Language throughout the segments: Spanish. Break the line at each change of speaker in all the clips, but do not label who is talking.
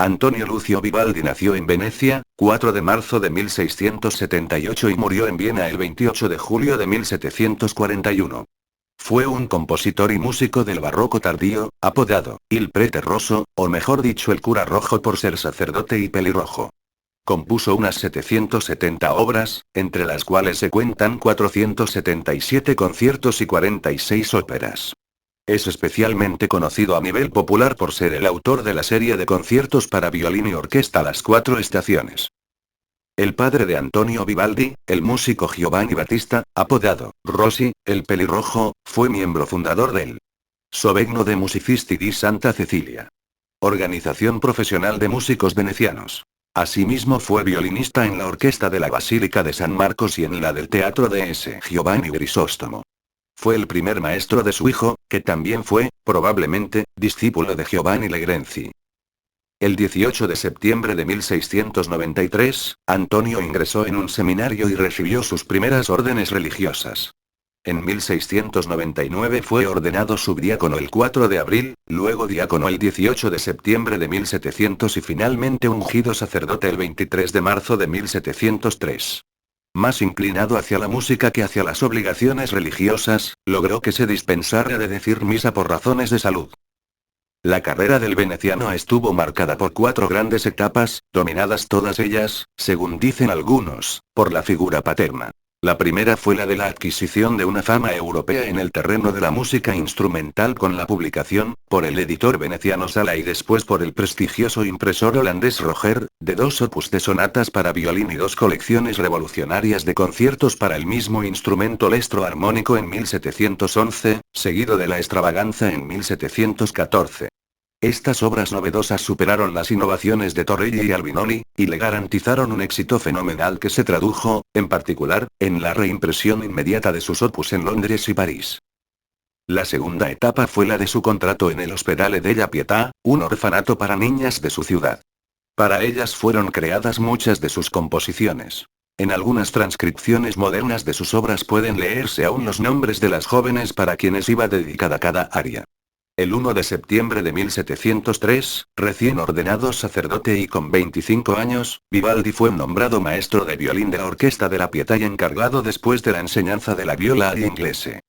Antonio Lucio Vivaldi nació en Venecia, 4 de marzo de 1678 y murió en Viena el 28 de julio de 1741. Fue un compositor y músico del barroco tardío, apodado Il Prete Rosso, o mejor dicho el cura rojo por ser sacerdote y pelirrojo. Compuso unas 770 obras, entre las cuales se cuentan 477 conciertos y 46 óperas. Es especialmente conocido a nivel popular por ser el autor de la serie de conciertos para violín y orquesta Las Cuatro Estaciones. El padre de Antonio Vivaldi, el músico Giovanni Battista, apodado Rossi, el pelirrojo, fue miembro fundador del Sovegno de Musicisti di Santa Cecilia, organización profesional de músicos venecianos. Asimismo fue violinista en la orquesta de la Basílica de San Marcos y en la del Teatro de S. Giovanni Grisóstomo. Fue el primer maestro de su hijo, que también fue, probablemente, discípulo de Giovanni Legrenzi. El 18 de septiembre de 1693, Antonio ingresó en un seminario y recibió sus primeras órdenes religiosas. En 1699 fue ordenado subdiácono el 4 de abril, luego diácono el 18 de septiembre de 1700 y finalmente ungido sacerdote el 23 de marzo de 1703. Más inclinado hacia la música que hacia las obligaciones religiosas, logró que se dispensara de decir misa por razones de salud. La carrera del veneciano estuvo marcada por 4 grandes etapas, dominadas todas ellas, según dicen algunos, por la figura paterna. La primera fue la de la adquisición de una fama europea en el terreno de la música instrumental con la publicación, por el editor veneciano Sala y después por el prestigioso impresor holandés Roger, de 2 opus de sonatas para violín y 2 colecciones revolucionarias de conciertos para el mismo instrumento lestro armónico en 1711, seguido de la extravaganza en 1714. Estas obras novedosas superaron las innovaciones de Torelli y Albinoni, y le garantizaron un éxito fenomenal que se tradujo, en particular, en la reimpresión inmediata de sus opus en Londres y París. La segunda etapa fue la de su contrato en el Ospedale della Pietà, un orfanato para niñas de su ciudad. Para ellas fueron creadas muchas de sus composiciones. En algunas transcripciones modernas de sus obras pueden leerse aún los nombres de las jóvenes para quienes iba dedicada cada aria. El 1 de septiembre de 1703, recién ordenado sacerdote y con 25 años, Vivaldi fue nombrado maestro de violín de la Orquesta de la Pietà y encargado después de la enseñanza de la viola al inglese.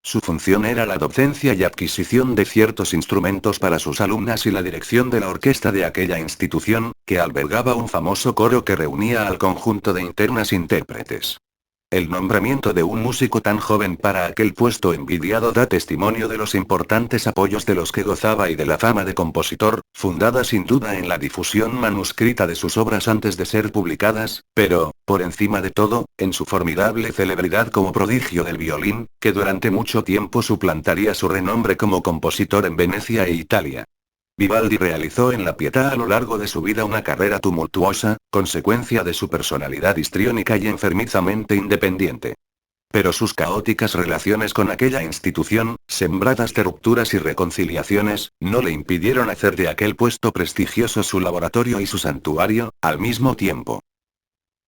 Su función era la docencia y adquisición de ciertos instrumentos para sus alumnas y la dirección de la orquesta de aquella institución, que albergaba un famoso coro que reunía al conjunto de internas intérpretes. El nombramiento de un músico tan joven para aquel puesto envidiado da testimonio de los importantes apoyos de los que gozaba y de la fama de compositor, fundada sin duda en la difusión manuscrita de sus obras antes de ser publicadas, pero, por encima de todo, en su formidable celebridad como prodigio del violín, que durante mucho tiempo suplantaría su renombre como compositor en Venecia e Italia. Vivaldi realizó en la Pietà a lo largo de su vida una carrera tumultuosa, consecuencia de su personalidad histriónica y enfermizamente independiente. Pero sus caóticas relaciones con aquella institución, sembradas de rupturas y reconciliaciones, no le impidieron hacer de aquel puesto prestigioso su laboratorio y su santuario, al mismo tiempo.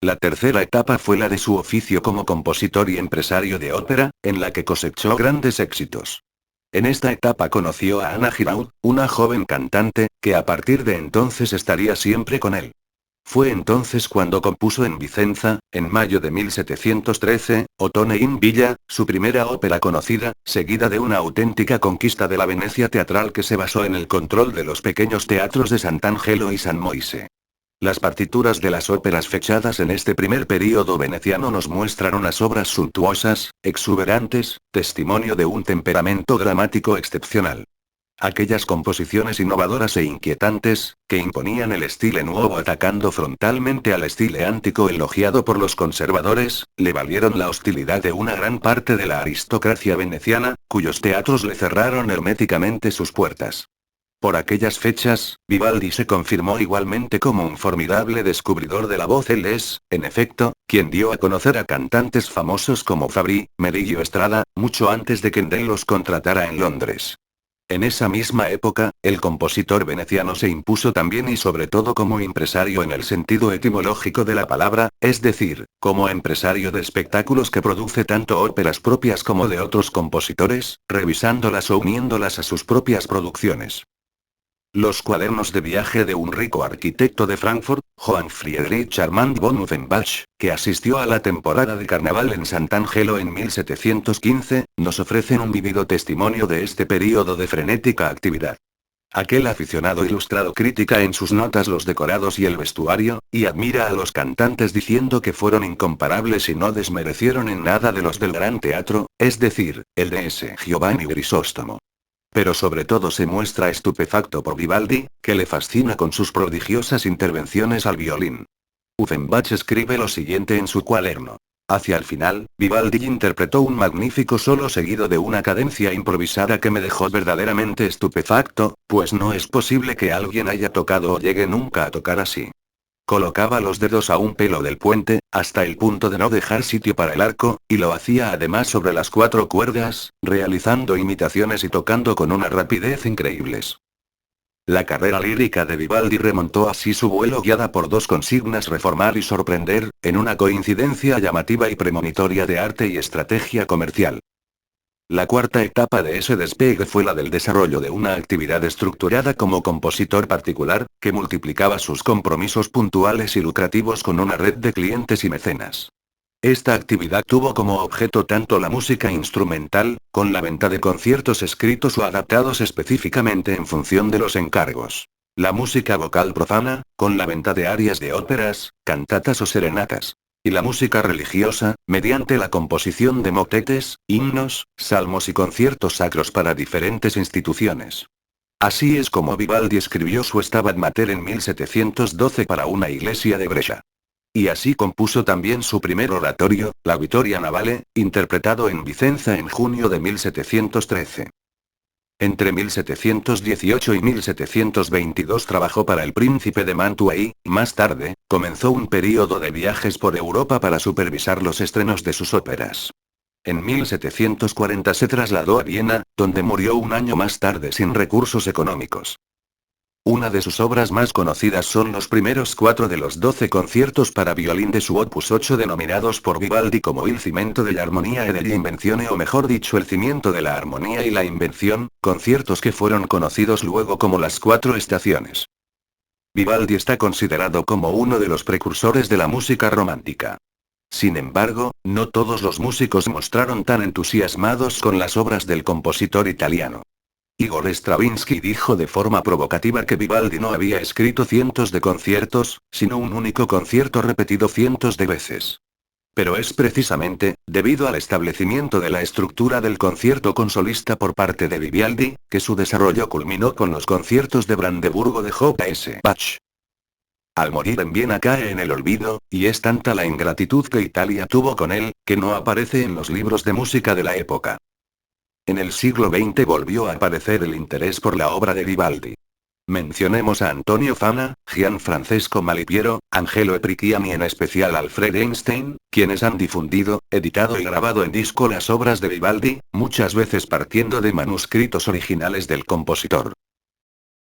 La tercera etapa fue la de su oficio como compositor y empresario de ópera, en la que cosechó grandes éxitos. En esta etapa conoció a Anna Giraud, una joven cantante, que a partir de entonces estaría siempre con él. Fue entonces cuando compuso en Vicenza, en mayo de 1713, Ottone in Villa, su primera ópera conocida, seguida de una auténtica conquista de la Venecia teatral que se basó en el control de los pequeños teatros de Sant'Angelo y San Moise. Las partituras de las óperas fechadas en este primer período veneciano nos muestran unas obras suntuosas, exuberantes, testimonio de un temperamento dramático excepcional. Aquellas composiciones innovadoras e inquietantes, que imponían el estilo nuevo atacando frontalmente al estilo antico elogiado por los conservadores, le valieron la hostilidad de una gran parte de la aristocracia veneciana, cuyos teatros le cerraron herméticamente sus puertas. Por aquellas fechas, Vivaldi se confirmó igualmente como un formidable descubridor de la voz. Él es, en efecto, quien dio a conocer a cantantes famosos como Fabri, Merillo Estrada, mucho antes de que Handel los contratara en Londres. En esa misma época, el compositor veneciano se impuso también y sobre todo como empresario en el sentido etimológico de la palabra, es decir, como empresario de espectáculos que produce tanto óperas propias como de otros compositores, revisándolas o uniéndolas a sus propias producciones. Los cuadernos de viaje de un rico arquitecto de Frankfurt, Johann Friedrich Armand von Uffenbach, que asistió a la temporada de carnaval en Sant'Angelo en 1715, nos ofrecen un vívido testimonio de este período de frenética actividad. Aquel aficionado ilustrado critica en sus notas los decorados y el vestuario, y admira a los cantantes diciendo que fueron incomparables y no desmerecieron en nada de los del Gran Teatro, es decir, el de ese Giovanni Grisóstomo. Pero sobre todo se muestra estupefacto por Vivaldi, que le fascina con sus prodigiosas intervenciones al violín. Uffenbach escribe lo siguiente en su cuaderno. Hacia el final, Vivaldi interpretó un magnífico solo seguido de una cadencia improvisada que me dejó verdaderamente estupefacto, pues no es posible que alguien haya tocado o llegue nunca a tocar así. Colocaba los dedos a un pelo del puente, hasta el punto de no dejar sitio para el arco, y lo hacía además sobre las 4 cuerdas, realizando imitaciones y tocando con una rapidez increíbles. La carrera lírica de Vivaldi remontó así su vuelo guiada por 2 consignas: reformar y sorprender, en una coincidencia llamativa y premonitoria de arte y estrategia comercial. La cuarta etapa de ese despegue fue la del desarrollo de una actividad estructurada como compositor particular, que multiplicaba sus compromisos puntuales y lucrativos con una red de clientes y mecenas. Esta actividad tuvo como objeto tanto la música instrumental, con la venta de conciertos escritos o adaptados específicamente en función de los encargos. La música vocal profana, con la venta de arias de óperas, cantatas o serenatas. Y la música religiosa, mediante la composición de motetes, himnos, salmos y conciertos sacros para diferentes instituciones. Así es como Vivaldi escribió su Stabat Mater en 1712 para una iglesia de Brescia. Y así compuso también su primer oratorio, la Vittoria Navale, interpretado en Vicenza en junio de 1713. Entre 1718 y 1722 trabajó para el príncipe de Mantua y, más tarde, comenzó un período de viajes por Europa para supervisar los estrenos de sus óperas. En 1740 se trasladó a Viena, donde murió un año más tarde sin recursos económicos. Una de sus obras más conocidas son los primeros 4 de los 12 conciertos para violín de su opus 8 denominados por Vivaldi como Il cimento della armonia e delle invenzioni, o mejor dicho el cimiento de la armonía y la invención, conciertos que fueron conocidos luego como las 4 estaciones. Vivaldi está considerado como uno de los precursores de la música romántica. Sin embargo, no todos los músicos mostraron tan entusiasmados con las obras del compositor italiano. Igor Stravinsky dijo de forma provocativa que Vivaldi no había escrito cientos de conciertos, sino un único concierto repetido cientos de veces. Pero es precisamente, debido al establecimiento de la estructura del concierto con solista por parte de Vivaldi, que su desarrollo culminó con los conciertos de Brandeburgo de J.S. Bach. Al morir en Viena cae en el olvido, y es tanta la ingratitud que Italia tuvo con él, que no aparece en los libros de música de la época. En el siglo XX volvió a aparecer el interés por la obra de Vivaldi. Mencionemos a Antonio Fana, Gianfrancesco Malipiero, Angelo Eprichiani y en especial Alfred Einstein, quienes han difundido, editado y grabado en disco las obras de Vivaldi, muchas veces partiendo de manuscritos originales del compositor.